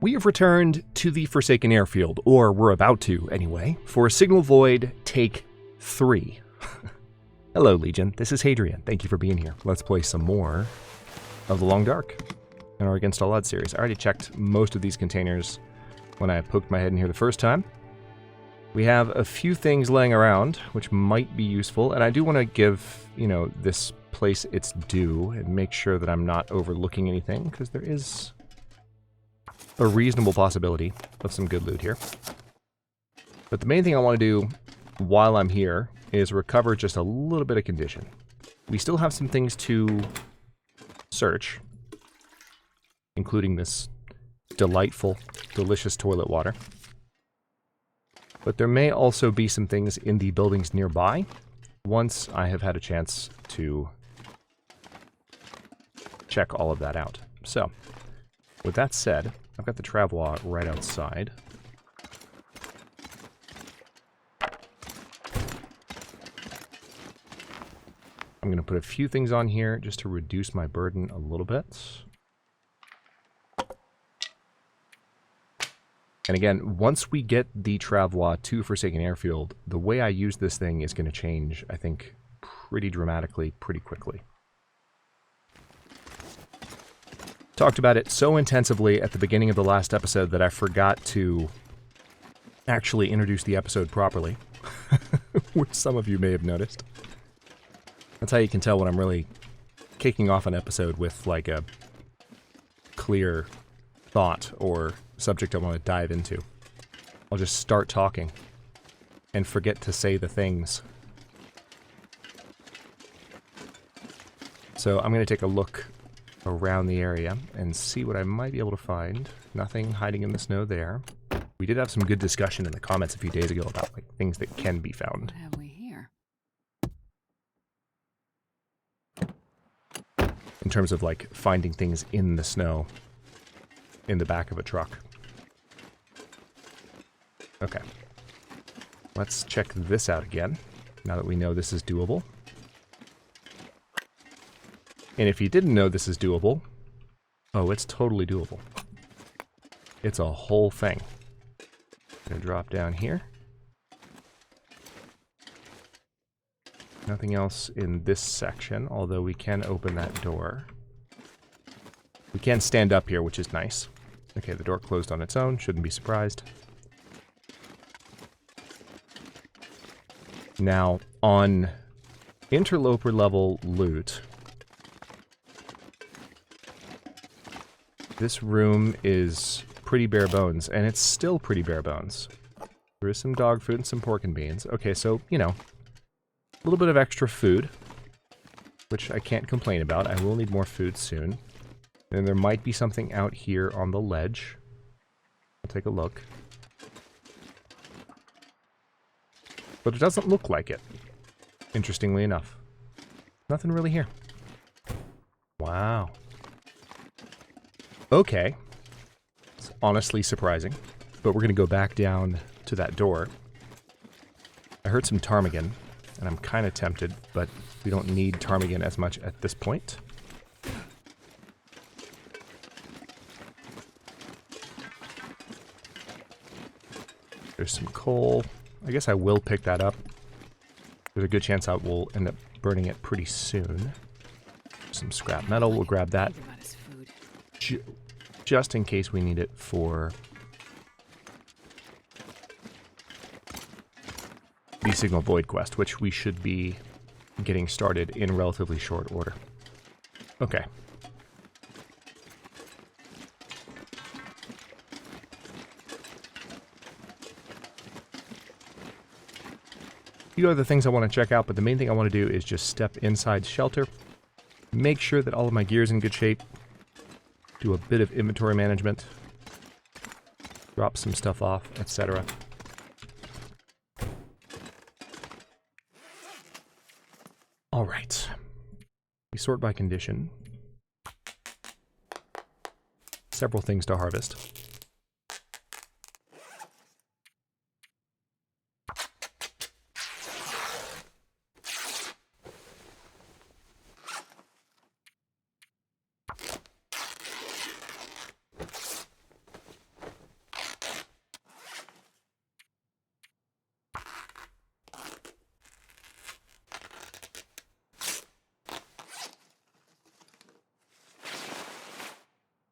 We have returned to the Forsaken Airfield, or we're about to anyway, for Signal Void Take 3. Hello Legion, this is Hadrian. Thank you for being here. Let's play some more of The Long Dark in our Against All Odds series. I already checked most of these containers when I poked my head in here the first time. We have a few things laying around, which might be useful, and I do want to give, this place its due and make sure that I'm not overlooking anything, because there is a reasonable possibility of some good loot here. But the main thing I want to do while I'm here is recover just a little bit of condition. We still have some things to search, including this delightful, delicious toilet water. But there may also be some things in the buildings nearby once I have had a chance to check all of that out. So, with that said, I've got the travois right outside. I'm going to put a few things on here just to reduce my burden a little bit. And again, once we get the travois to Forsaken Airfield, the way I use this thing is going to change, I think, pretty dramatically, pretty quickly. Talked about it so intensively at the beginning of the last episode that I forgot to actually introduce the episode properly, which some of you may have noticed. That's how you can tell when I'm really kicking off an episode with like a clear thought or subject I want to dive into. I'll just start talking and forget to say the things. So I'm going to take a look around the area and see what I might be able to find. Nothing hiding in the snow there. We did have some good discussion in the comments a few days ago about like things that can be found. What have we here? In terms of like finding things in the snow in the back of a truck. Okay. Let's check this out again, now that we know this is doable. And if you didn't know this is doable, oh, it's totally doable. It's a whole thing. I'm gonna drop down here. Nothing else in this section, although we can open that door. We can stand up here, which is nice. Okay, the door closed on its own, shouldn't be surprised. Now, on Interloper level loot, this room is pretty bare bones, and it's still pretty bare bones. There is some dog food and some pork and beans. Okay, so, a little bit of extra food, which I can't complain about. I will need more food soon. And there might be something out here on the ledge. I'll take a look. But it doesn't look like it, interestingly enough. Nothing really here. Wow. Okay. It's honestly surprising, but we're going to go back down to that door. I heard some ptarmigan, and I'm kind of tempted, but we don't need ptarmigan as much at this point. There's some coal. I guess I will pick that up. There's a good chance I will end up burning it pretty soon. Some scrap metal, we'll grab that. Just in case we need it for the Signal Void quest, which we should be getting started in relatively short order. Okay. A few other things I want to check out, but the main thing I want to do is just step inside shelter, make sure that all of my gear is in good shape, do a bit of inventory management, drop some stuff off, etc. Alright. We sort by condition. Several things to harvest.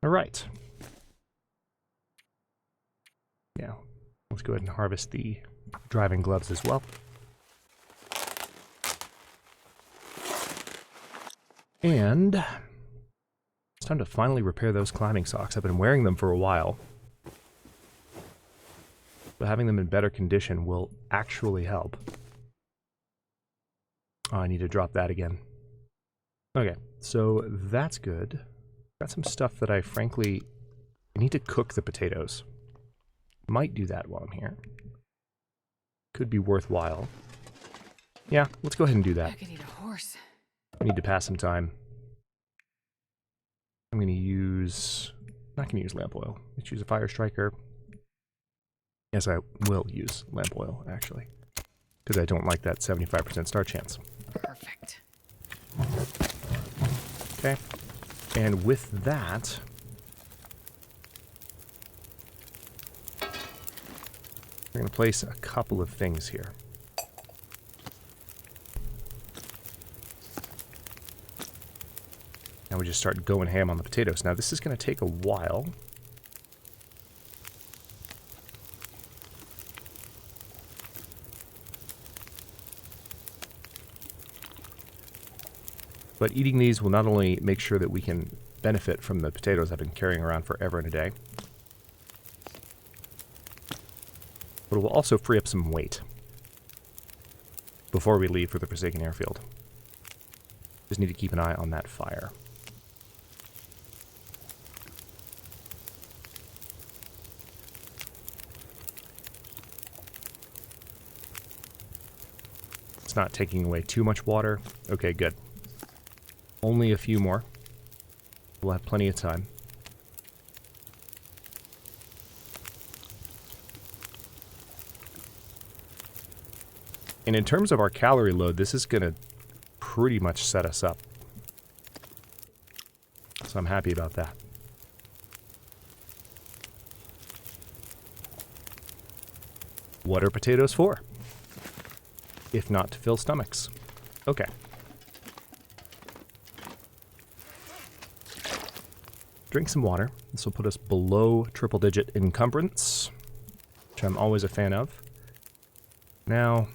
All right. Yeah, let's go ahead and harvest the driving gloves as well. And it's time to finally repair those climbing socks. I've been wearing them for a while, but having them in better condition will actually help. Oh, I need to drop that again. Okay, so that's good. Got some stuff that I frankly need to cook the potatoes. Might do that while I'm here. Could be worthwhile. Yeah, let's go ahead and do that. I could eat a horse. I need to pass some time. I'm going to use... not going to use lamp oil. Let's use a fire striker. Yes, I will use lamp oil, actually. Because I don't like that 75% start chance. Perfect. Okay. And with that... we're going to place a couple of things here. Now we just start going ham on the potatoes. Now this is going to take a while. But eating these will not only make sure that we can benefit from the potatoes I've been carrying around forever and a day, but it will also free up some weight before we leave for the Forsaken Airfield. Just need to keep an eye on that fire. It's not taking away too much water. Okay, good. Only a few more. We'll have plenty of time. And in terms of our calorie load, this is going to pretty much set us up. So I'm happy about that. What are potatoes for? If not to fill stomachs. Okay. Drink some water. This will put us below triple-digit encumbrance, which I'm always a fan of. Now,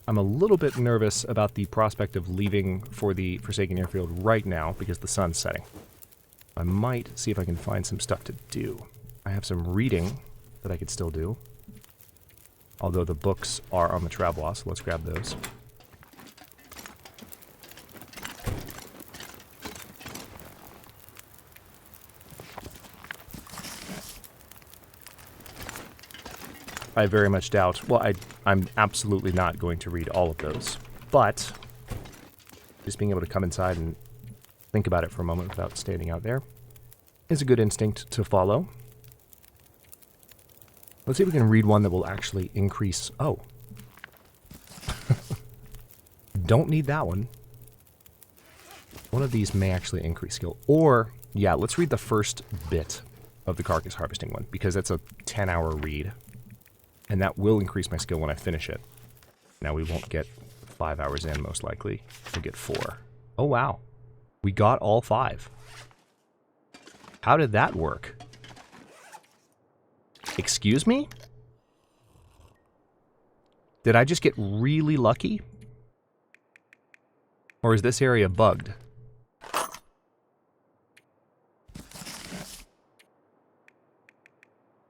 I'm a little bit nervous about the prospect of leaving for the Forsaken Airfield right now because the sun's setting. I might see if I can find some stuff to do. I have some reading that I could still do, although the books are on the Travelogue, so let's grab those. I very much doubt. Well, I'm absolutely not going to read all of those. But just being able to come inside and think about it for a moment without standing out there is a good instinct to follow. Let's see if we can read one that will actually increase... oh. Don't need that one. One of these may actually increase skill. Or, yeah, let's read the first bit of the carcass harvesting one, because that's a 10-hour read. And that will increase my skill when I finish it. Now we won't get 5 hours in, most likely. We'll get 4. Oh, wow. We got all 5. How did that work? Excuse me? Did I just get really lucky? Or is this area bugged?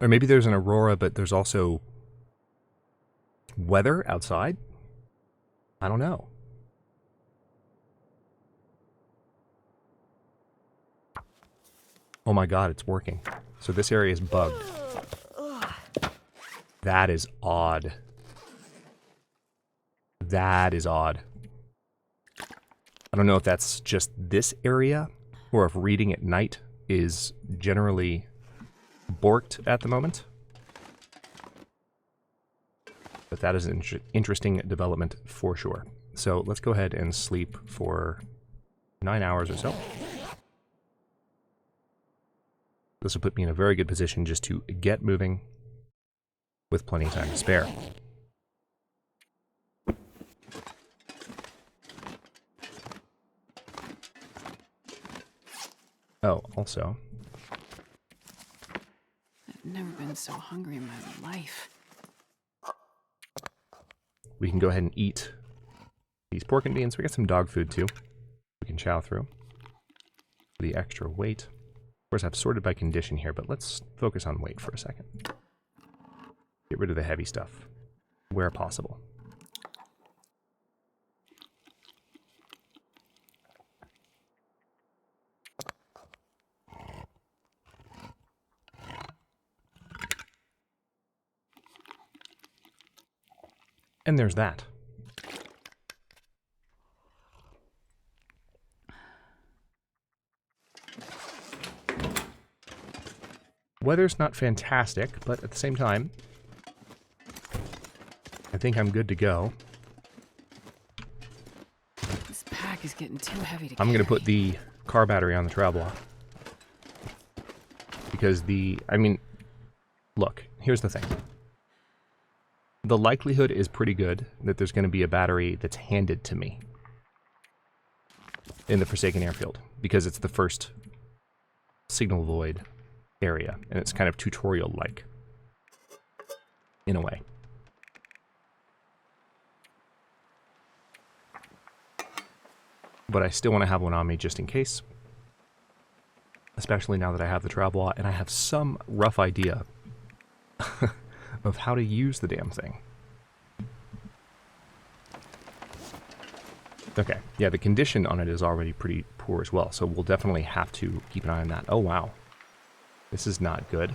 Or maybe there's an aurora, but there's also weather outside? I don't know. Oh my god, it's working. So this area is bugged. That is odd. That is odd. I don't know if that's just this area, or if reading at night is generally borked at the moment. But that is an interesting development for sure. So let's go ahead and sleep for 9 hours or so. This will put me in a very good position just to get moving with plenty of time to spare. Oh, also, I've never been so hungry in my life. we can go ahead and eat these pork and beans. We got some dog food too. We can chow through. The extra weight. Of course, I've sorted by condition here, but let's focus on weight for a second. Get rid of the heavy stuff where possible. And there's that. Weather's not fantastic, but at the same time, I think I'm good to go. This pack is getting too heavy to I'm going to carry. put the car battery on the travel off. Because I mean, look, here's the thing. The likelihood is pretty good that there's going to be a battery that's handed to me in the Forsaken Airfield, because it's the first signal void area, and it's kind of tutorial-like, in a way. But I still want to have one on me just in case, especially now that I have the travel and I have some rough idea of how to use the damn thing. Okay, yeah, the condition on it is already pretty poor as well, so we'll definitely have to keep an eye on that. Oh, wow. This is not good.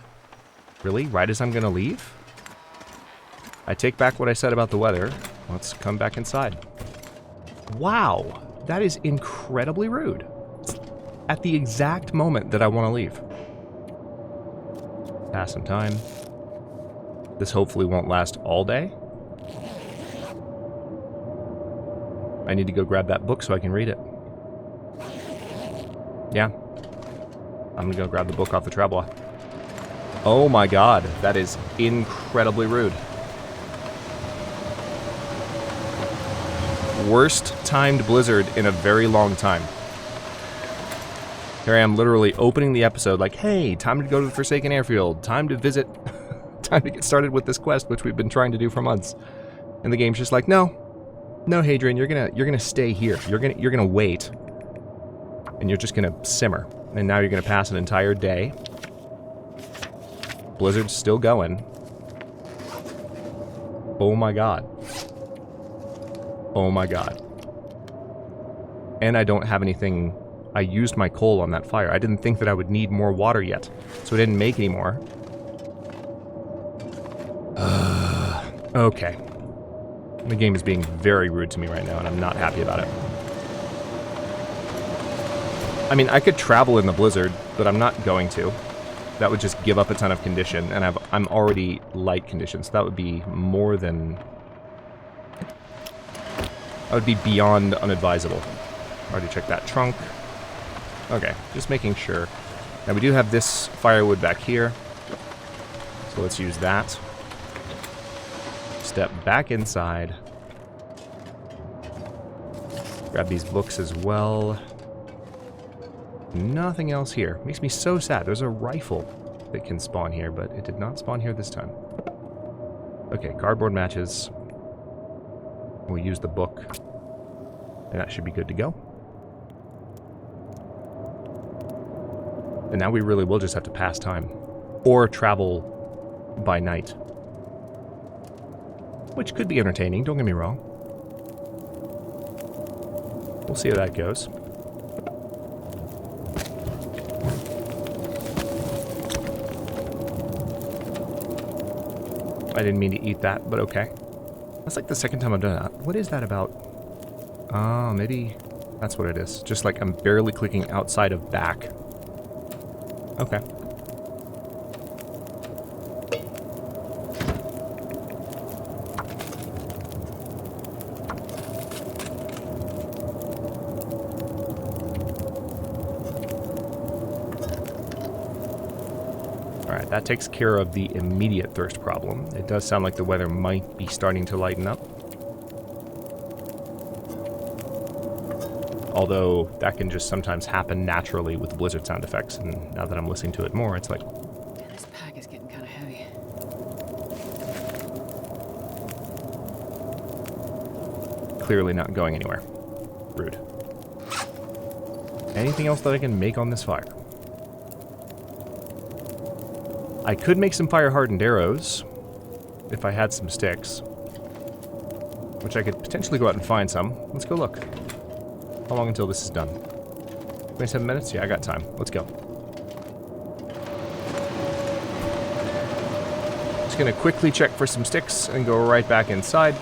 Really? Right as I'm going to leave? I take back what I said about the weather. Let's come back inside. Wow, that is incredibly rude. At the exact moment that I want to leave. Pass some time. This hopefully won't last all day. I need to go grab that book so I can read it. Yeah. I'm gonna go grab the book off the travel. Oh my god, that is incredibly rude. Worst timed blizzard in a very long time. Here I am literally opening the episode like, hey, time to go to the Forsaken Airfield, time to visit, time to get started with this quest, which we've been trying to do for months. And the game's just like, no, Hadrian, you're gonna stay here. You're gonna wait, and you're just gonna simmer. And now you're gonna pass an entire day. Blizzard's still going. Oh my god. Oh my god. And I don't have anything. I used my coal on that fire. I didn't think that I would need more water yet, so I didn't make any more. Okay. The game is being very rude to me right now, and I'm not happy about it. I mean, I could travel in the blizzard, but I'm not going to. That would just give up a ton of condition, and I'm already light condition, so that would be more than... That would be beyond unadvisable. Already checked that trunk. Okay, just making sure. Now we do have this firewood back here, so let's use that. Step back inside. Grab these books as well. Nothing else here. Makes me so sad. There's a rifle that can spawn here, but it did not spawn here this time. Okay, cardboard matches. We'll use the book, and that should be good to go. And now we really will just have to pass time. Or travel by night. Which could be entertaining, don't get me wrong. We'll see how that goes. I didn't mean to eat that, but okay. That's like the second time I've done that. What is that about? Oh, maybe that's what it is. Just like I'm barely clicking outside of back. Okay. Alright, that takes care of the immediate thirst problem. It does sound like the weather might be starting to lighten up. although that can just sometimes happen naturally with the blizzard sound effects, and now that I'm listening to it more, it's like... This pack is getting kind of heavy. Clearly not going anywhere. Rude. Anything else that I can make on this fire? I could make some fire-hardened arrows if I had some sticks, which I could potentially go out and find some. Let's go look. How long until this is done? 27 minutes? Yeah, I got time. Let's go. Just gonna quickly check for some sticks and go right back inside.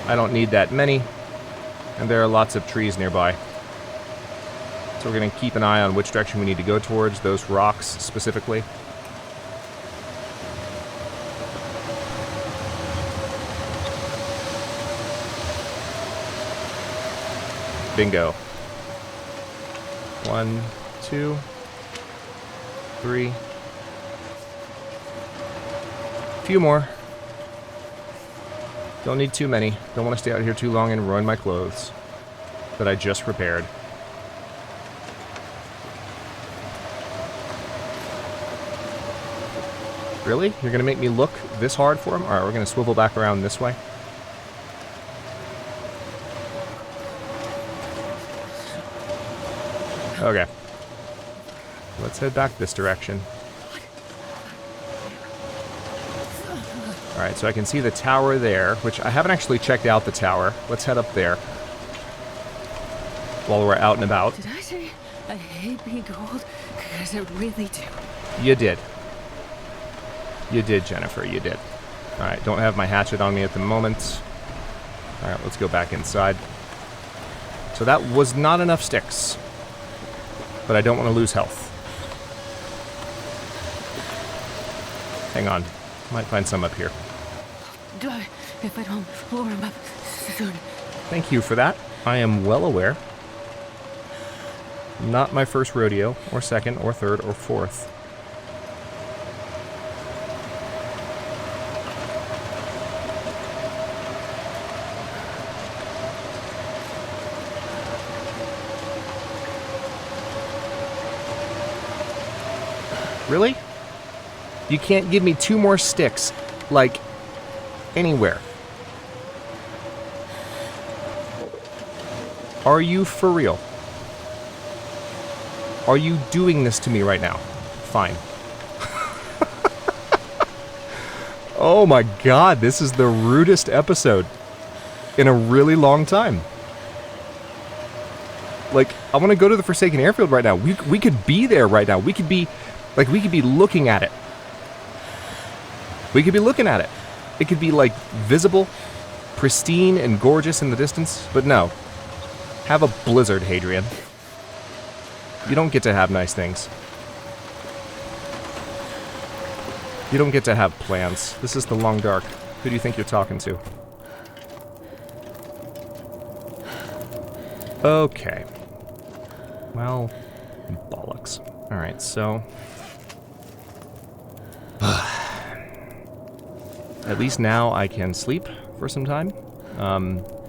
I don't need that many, and there are lots of trees nearby. So we're going to keep an eye on which direction we need to go towards, those rocks specifically. Bingo. 1, 2, 3. A few more. Don't need too many. Don't want to stay out here too long and ruin my clothes that I just repaired. Really? You're going to make me look this hard for him? Alright, we're going to swivel back around this way. Okay. Let's head back this direction. Alright, so I can see the tower there, which I haven't actually checked out the tower. Let's head up there while we're out and about. Did I say I hate being cold? Because I really do. You did. You did, Jennifer, you did. Alright, don't have my hatchet on me at the moment. Alright, let's go back inside. So that was not enough sticks. But I don't want to lose health. Hang on. Might find some up here. Die if I don't blow him up soon. Thank you for that. I am well aware. Not my first rodeo, or second, or third, or fourth. Really? You can't give me 2 more sticks, like, anywhere. Are you for real? Are you doing this to me right now? Fine. Oh my god, this is the rudest episode in a really long time. Like, I want to go to the Forsaken Airfield right now. We could be there right now. We could be looking at it. We could be looking at it. It could be, like, visible, pristine, and gorgeous in the distance. But no. Have a blizzard, Hadrian. You don't get to have nice things. You don't get to have plans. This is the Long Dark. Who do you think you're talking to? Okay. Well, bollocks. Alright, so... At least now I can sleep for some time.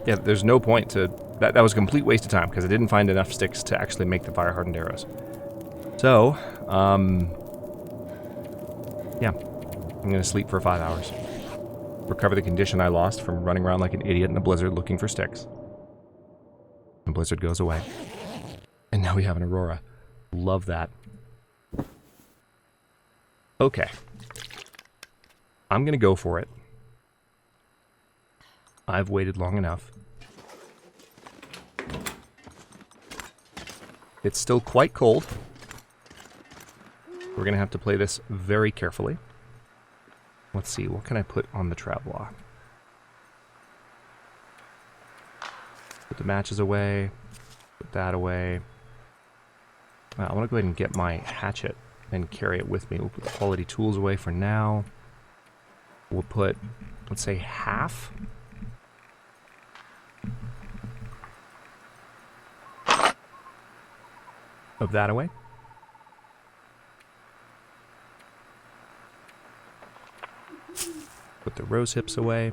Yeah, there's no point to... That was a complete waste of time, because I didn't find enough sticks to actually make the fire-hardened arrows. So, yeah. I'm gonna sleep for 5 hours. Recover the condition I lost from running around like an idiot in a blizzard looking for sticks. The blizzard goes away. And now we have an aurora. Love that. Okay. I'm gonna go for it. I've waited long enough. It's still quite cold. We're gonna have to play this very carefully. Let's see, what can I put on the travois? Put the matches away. Put that away. I want to go ahead and get my hatchet and carry it with me. We'll put the quality tools away for now. We'll put, let's say, half. Of that away. Put the rose hips away.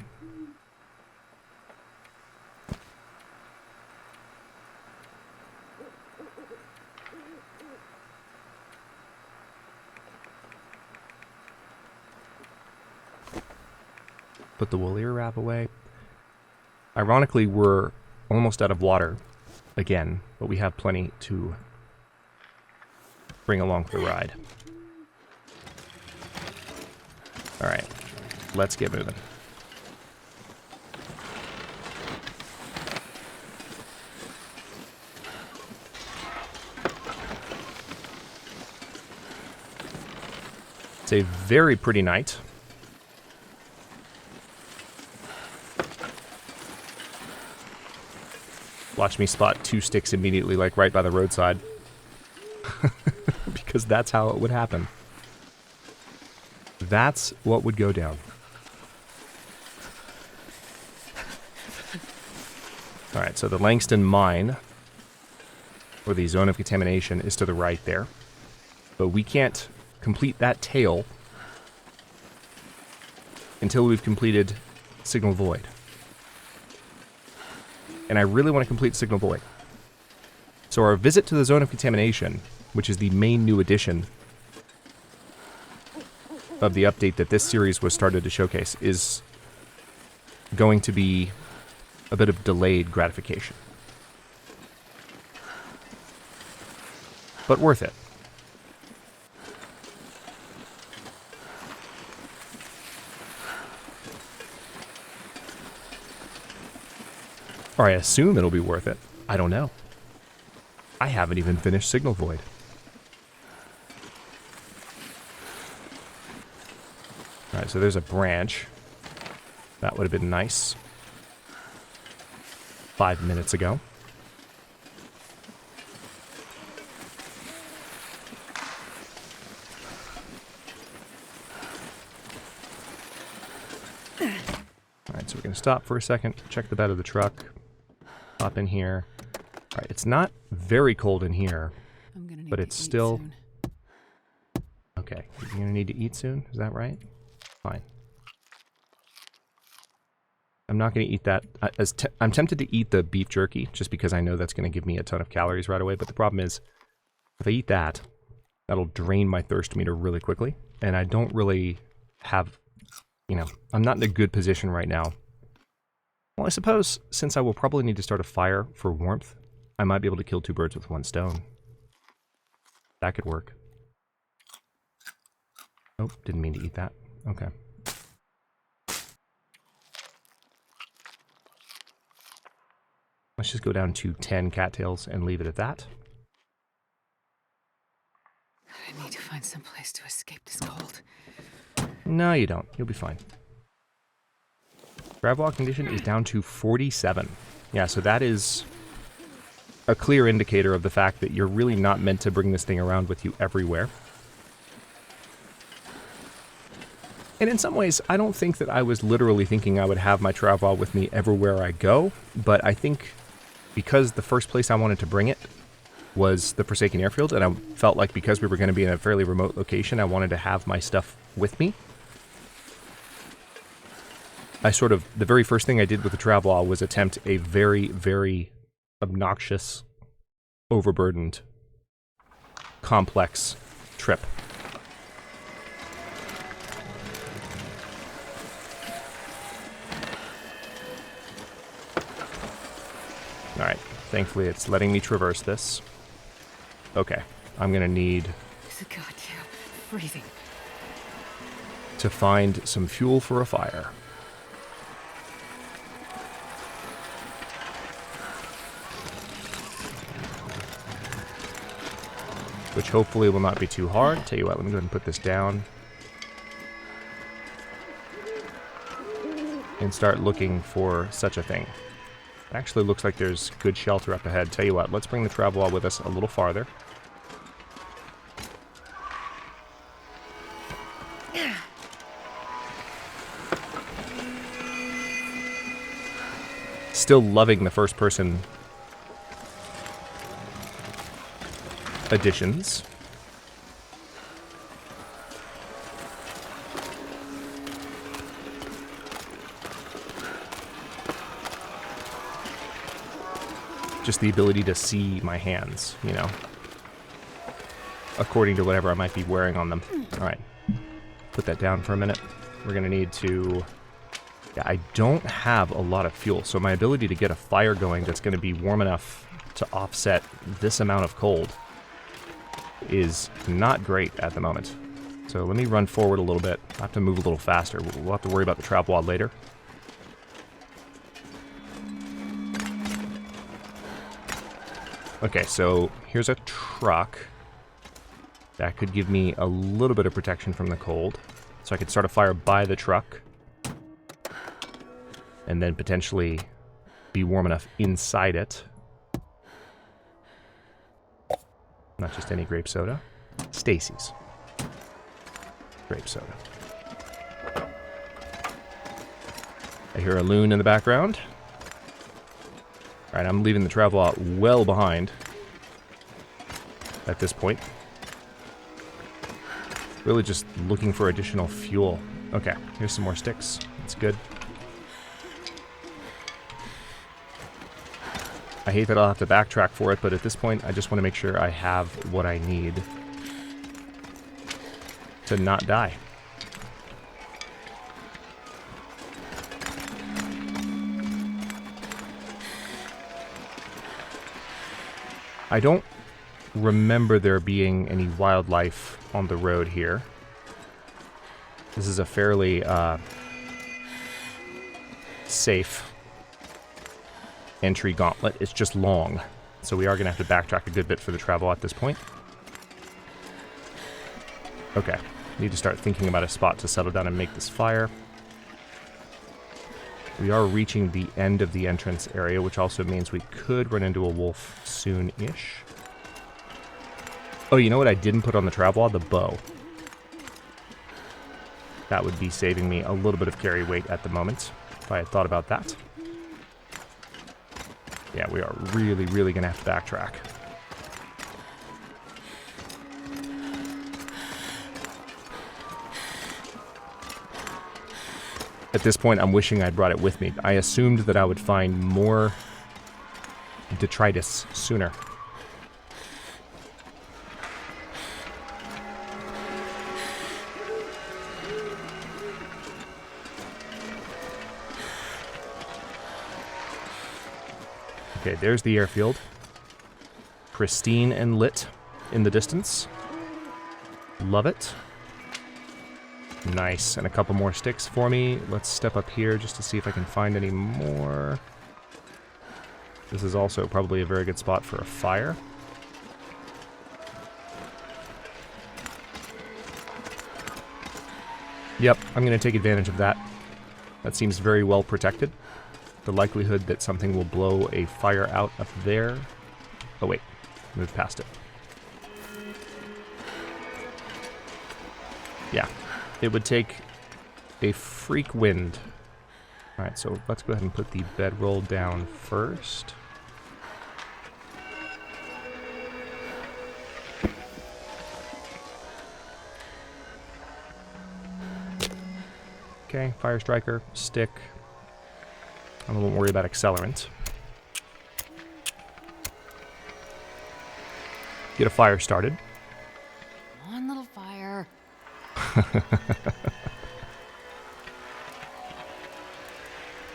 Put the wool ear wrap away. Ironically, we're almost out of water again, but we have plenty to bring along for the ride. Alright, let's get moving. It's a very pretty night. Watch me spot 2 sticks immediately, like right by the roadside. Because that's how it would happen. That's what would go down. Alright, so the Langston mine, or the zone of contamination, is to the right there. But we can't complete that tail until we've completed Signal Void. And I really want to complete Signal Void. So our visit to the zone of contamination, which is the main new addition of the update that this series was started to showcase, is going to be a bit of delayed gratification. But worth it. Or I assume it'll be worth it. I don't know. I haven't even finished Signal Void. Alright, so there's a branch. That would have been nice 5 minutes ago. Alright, so we're going to stop for a second, check the bed of the truck. Hop in here. Alright, it's not very cold in here, but it's still... Soon. Okay, you're going to need to eat soon? Is that right? Fine. I'm not going to eat that. I'm tempted to eat the beef jerky, just because I know that's going to give me a ton of calories right away, but the problem is, if I eat that, that'll drain my thirst meter really quickly, and I don't really have, you know, I'm not in a good position right now. Well, I suppose, since I will probably need to start a fire for warmth, I might be able to kill 2 birds with 1 stone. That could work. Oh, didn't mean to eat that. Okay. Let's just go down to 10 cattails and leave it at that. I need to find some place to escape this cold. No, you don't. You'll be fine. Gravel condition is down to 47. Yeah, so that is a clear indicator of the fact that you're really not meant to bring this thing around with you everywhere. And in some ways, I don't think that I was literally thinking I would have my Travel with me everywhere I go, but I think because the first place I wanted to bring it was the Forsaken Airfield, and I felt like because we were going to be in a fairly remote location, I wanted to have my stuff with me. The very first thing I did with the Travel was attempt a very, very obnoxious, overburdened, complex trip. Alright, thankfully it's letting me traverse this. Okay, I'm gonna need freezing to find some fuel for a fire. Which hopefully will not be too hard. Tell you what, let me go ahead and put this down. And start looking for such a thing. It actually looks like there's good shelter up ahead. Tell you what, let's bring the Travel with us a little farther. Still loving the first person additions. Just the ability to see my hands, you know, according to whatever I might be wearing on them. All right, put that down for a minute. We're gonna need to Yeah, I don't have a lot of fuel, so my ability to get a fire going that's going to be warm enough to offset this amount of cold is not great at the moment. So let me run forward a little bit. I have to move a little faster. We'll have to worry about the trap wad later. Okay, so here's a truck. That could give me a little bit of protection from the cold. So I could start a fire by the truck. And then potentially be warm enough inside it. Not just any grape soda. Stacy's grape soda. I hear a loon in the background. Alright, I'm leaving the travel out well behind at this point. Really just looking for additional fuel. Okay, here's some more sticks. That's good. I hate that I'll have to backtrack for it, but at this point, I just want to make sure I have what I need to not die. I don't remember there being any wildlife on the road here. This is a fairly safe entry gauntlet. It's just long, so we are going to have to backtrack a good bit for the travel at this point. Okay, need to start thinking about a spot to settle down and make this fire. We are reaching the end of the entrance area, which also means we could run into a wolf soon-ish. Oh, you know what I didn't put on the travel wad? The bow. That would be saving me a little bit of carry weight at the moment, if I had thought about that. Yeah, we are really, really going to have to backtrack. At this point, I'm wishing I'd brought it with me. I assumed that I would find more detritus sooner. Okay, there's the airfield. Pristine and lit in the distance. Love it. Nice, and a couple more sticks for me. Let's step up here just to see if I can find any more. This is also probably a very good spot for a fire. Yep, I'm going to take advantage of that. That seems very well protected. The likelihood that something will blow a fire out up there... Oh wait, move past it. Yeah. It would take a freak wind. Alright, so let's go ahead and put the bedroll down first. Okay, fire striker, stick. I won't worry about accelerant. Get a fire started. Come on, little fire.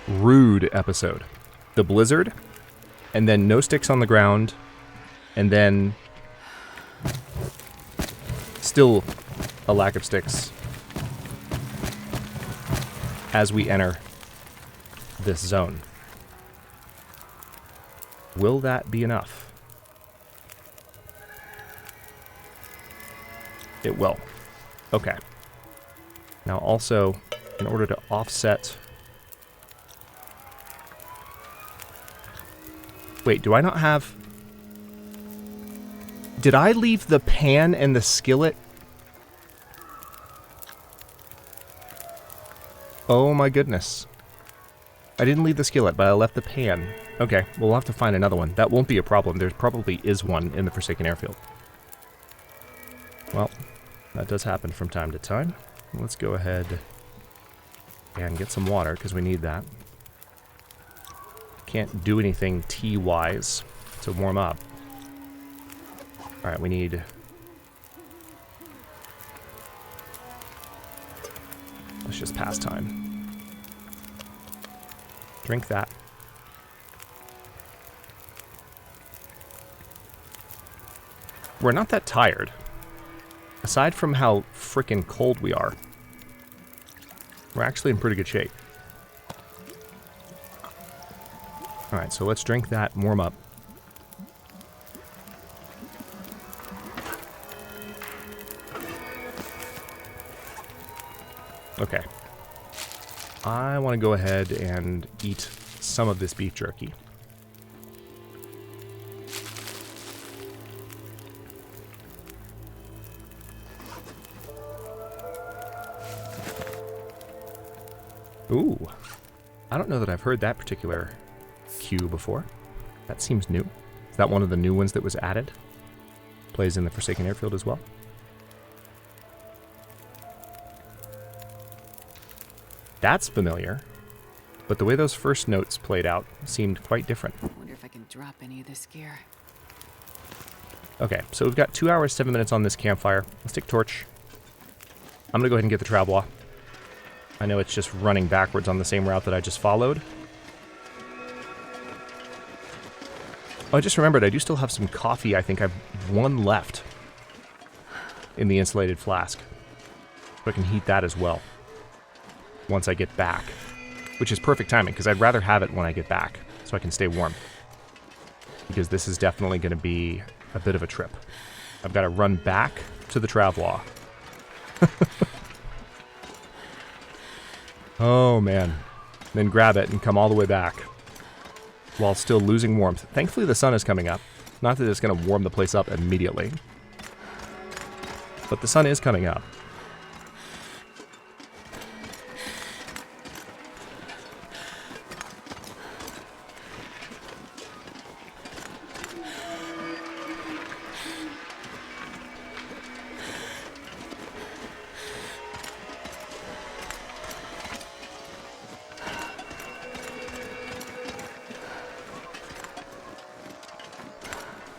Rude episode. The blizzard, and then no sticks on the ground, and then still a lack of sticks as we enter this zone. Will that be enough? It will. Okay. Now also, in order to offset... Wait, do I not have... Did I leave the pan and the skillet? Oh my goodness. I didn't leave the skillet, but I left the pan. Okay, we'll have to find another one. That won't be a problem. There probably is one in the Forsaken Airfield. Well, that does happen from time to time. Let's go ahead and get some water, because we need that. Can't do anything tea-wise to warm up. Alright, we need... Let's just pass time. Drink that. We're not that tired. Aside from how frickin' cold we are, we're actually in pretty good shape. Alright, so let's drink that and warm up. Okay. I want to go ahead and eat some of this beef jerky. Ooh. I don't know that I've heard that particular cue before. That seems new. Is that one of the new ones that was added? Plays in the Forsaken Airfield as well? That's familiar, but the way those first notes played out seemed quite different. I wonder if I can drop any of this gear. Okay, so we've got 2 hours, 7 minutes on this campfire. Let's take torch. I'm gonna go ahead and get the travois. I know it's just running backwards on the same route that I just followed. Oh, I just remembered I do still have some coffee. I think I've one left in the insulated flask. So I can heat that as well once I get back, which is perfect timing because I'd rather have it when I get back so I can stay warm, because this is definitely going to be a bit of a trip. I've got to run back to the travois. Oh man, then grab it and come all the way back while still losing warmth. Thankfully the sun is coming up. Not that it's going to warm the place up immediately, but the sun is coming up.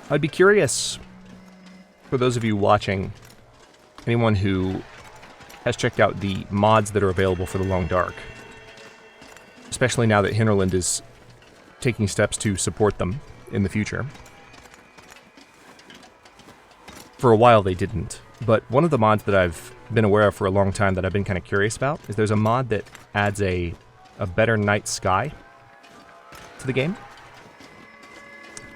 I'd be curious, for those of you watching, anyone who has checked out the mods that are available for the Long Dark, especially now that Hinterland is taking steps to support them in the future. For a while they didn't, but one of the mods that I've been aware of for a long time that I've been kind of curious about is there's a mod that adds a better night sky to the game.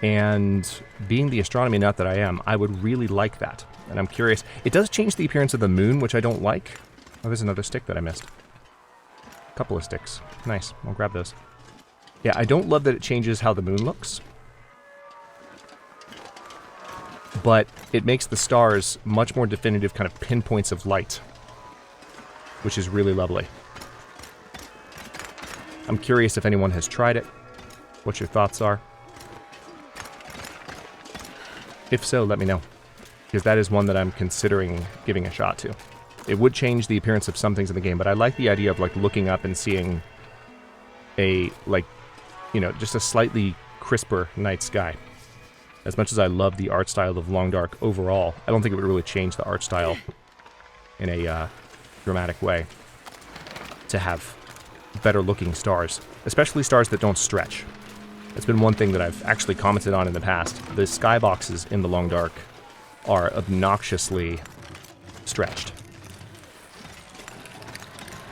And being the astronomy nut that I am, I would really like that. And I'm curious. It does change the appearance of the moon, which I don't like. Oh, there's another stick that I missed. A couple of sticks. Nice. I'll grab those. Yeah, I don't love that it changes how the moon looks. But it makes the stars much more definitive kind of pinpoints of light, which is really lovely. I'm curious if anyone has tried it, what your thoughts are. If so, let me know, because that is one that I'm considering giving a shot to. It would change the appearance of some things in the game, but I like the idea of like looking up and seeing a, like, you know, just a slightly crisper night sky. As much as I love the art style of Long Dark overall, I don't think it would really change the art style in a dramatic way to have better looking stars, especially stars that don't stretch. It's been one thing that I've actually commented on in the past. The skyboxes in the Long Dark are obnoxiously stretched.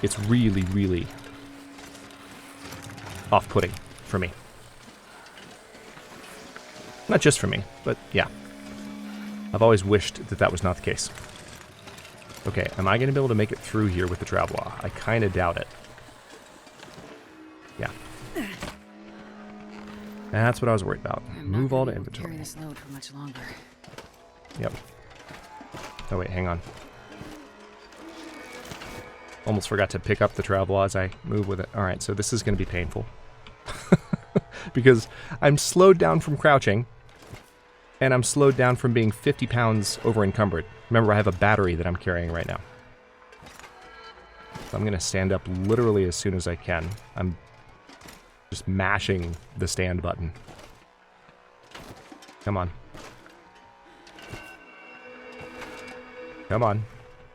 It's really, really off-putting for me. Not just for me, but yeah. I've always wished that that was not the case. Okay, am I going to be able to make it through here with the travois? I kind of doubt it. Yeah. That's what I was worried about. Move all to inventory. Carry this load for much longer. Yep. Oh wait, hang on. Almost forgot to pick up the travois as I move with it. Alright, so this is going to be painful. Because I'm slowed down from crouching, and I'm slowed down from being 50 pounds over encumbered. Remember, I have a battery that I'm carrying right now. So I'm going to stand up literally as soon as I can. I'm just mashing the stand button. Come on. Come on.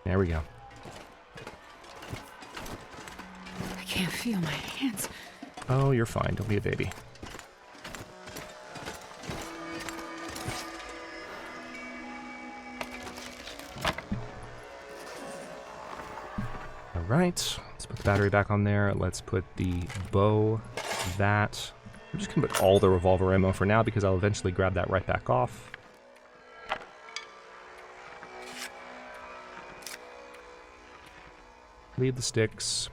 There we go. I can't feel my hands. Oh, you're fine. Don't be a baby. All right. Let's put the battery back on there. Let's put the bow, that. I'm just going to put all the revolver ammo for now because I'll eventually grab that right back off. Leave the sticks.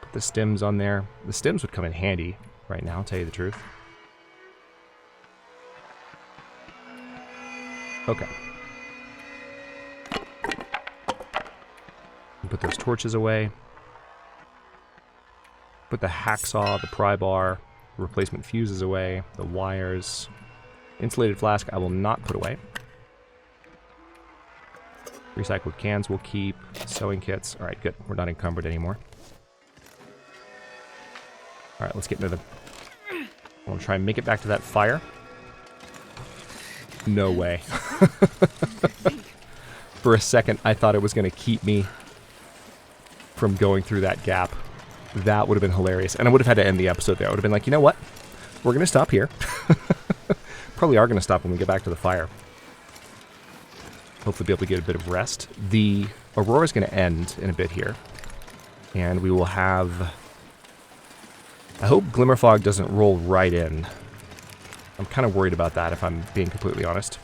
Put the stems on there. The stems would come in handy right now, I'll tell you the truth. Okay. Put those torches away. Put the hacksaw, the pry bar, replacement fuses away, the wires. Insulated flask I will not put away. Recycled cans we'll keep. Sewing kits. Alright, good. We're not encumbered anymore. Alright, let's get moving. I want to try and make it back to that fire. No way. For a second, I thought it was going to keep me from going through that gap. That would have been hilarious. And I would have had to end the episode there. I would have been like, you know what? We're going to stop here. Probably are going to stop when we get back to the fire. Hopefully be able to get a bit of rest. The aurora is going to end in a bit here. And we will have... I hope Glimmer Fog doesn't roll right in. I'm kind of worried about that if I'm being completely honest.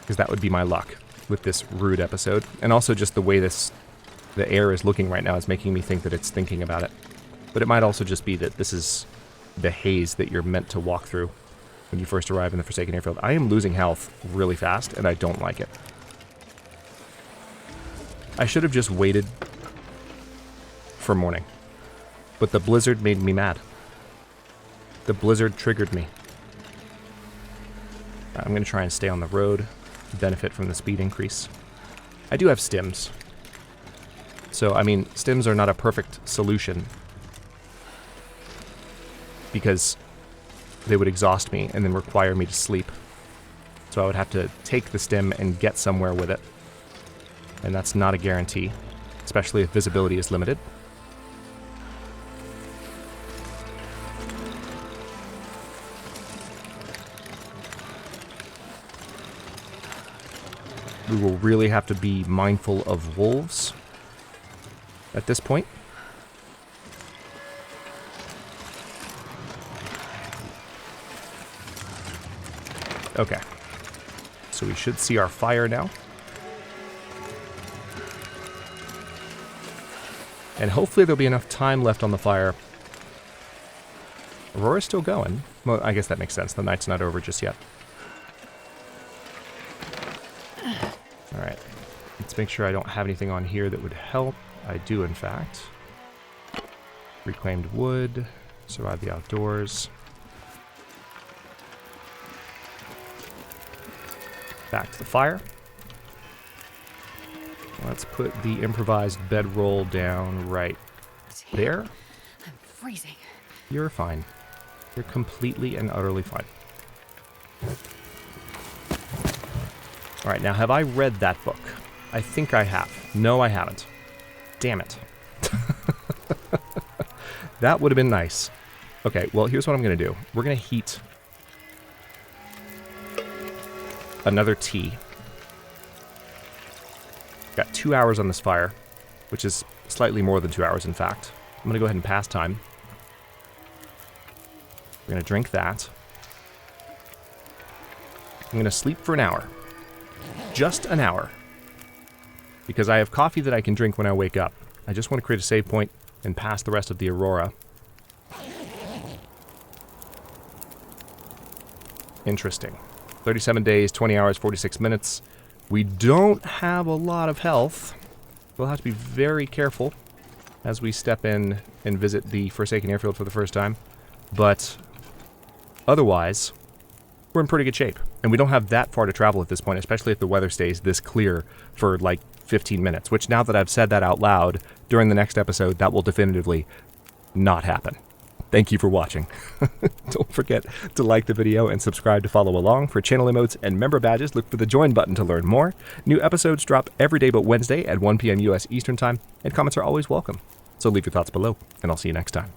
Because that would be my luck with this rude episode. And also just the way the air is looking right now is making me think that it's thinking about it. But it might also just be that this is the haze that you're meant to walk through when you first arrive in the Forsaken Airfield. I am losing health really fast, and I don't like it. I should have just waited for morning. But the blizzard made me mad. The blizzard triggered me. I'm going to try and stay on the road, benefit from the speed increase. I do have stims. So, I mean, stims are not a perfect solution because they would exhaust me and then require me to sleep. So I would have to take the stim and get somewhere with it. And that's not a guarantee, especially if visibility is limited. We will really have to be mindful of wolves at this point. Okay. So we should see our fire now. And hopefully there'll be enough time left on the fire. Aurora's still going. Well, I guess that makes sense. The night's not over just yet. Alright. Let's make sure I don't have anything on here that would help. I do, in fact. Reclaimed wood. Survive the outdoors. Back to the fire. Let's put the improvised bedroll down right there. I'm freezing. You're fine. You're completely and utterly fine. Alright, now have I read that book? I think I have. No, I haven't. Damn it. That would have been nice. Okay, well, here's what I'm going to do. We're going to heat another tea. Got 2 hours on this fire, which is slightly more than 2 hours, in fact. I'm going to go ahead and pass time. We're going to drink that. I'm going to sleep for an hour. Just an hour. Because I have coffee that I can drink when I wake up. I just want to create a save point and pass the rest of the Aurora. Interesting. 37 days, 20 hours, 46 minutes. We don't have a lot of health. We'll have to be very careful as we step in and visit the Forsaken Airfield for the first time. But otherwise, we're in pretty good shape. And we don't have that far to travel at this point, especially if the weather stays this clear for like 15 minutes, which now that I've said that out loud, during the next episode, that will definitively not happen. Thank you for watching. Don't forget to like the video and subscribe to follow along. For channel emotes and member badges, look for the join button to learn more. New episodes drop every day but Wednesday at 1 p.m. U.S. Eastern Time, and comments are always welcome. So leave your thoughts below, and I'll see you next time.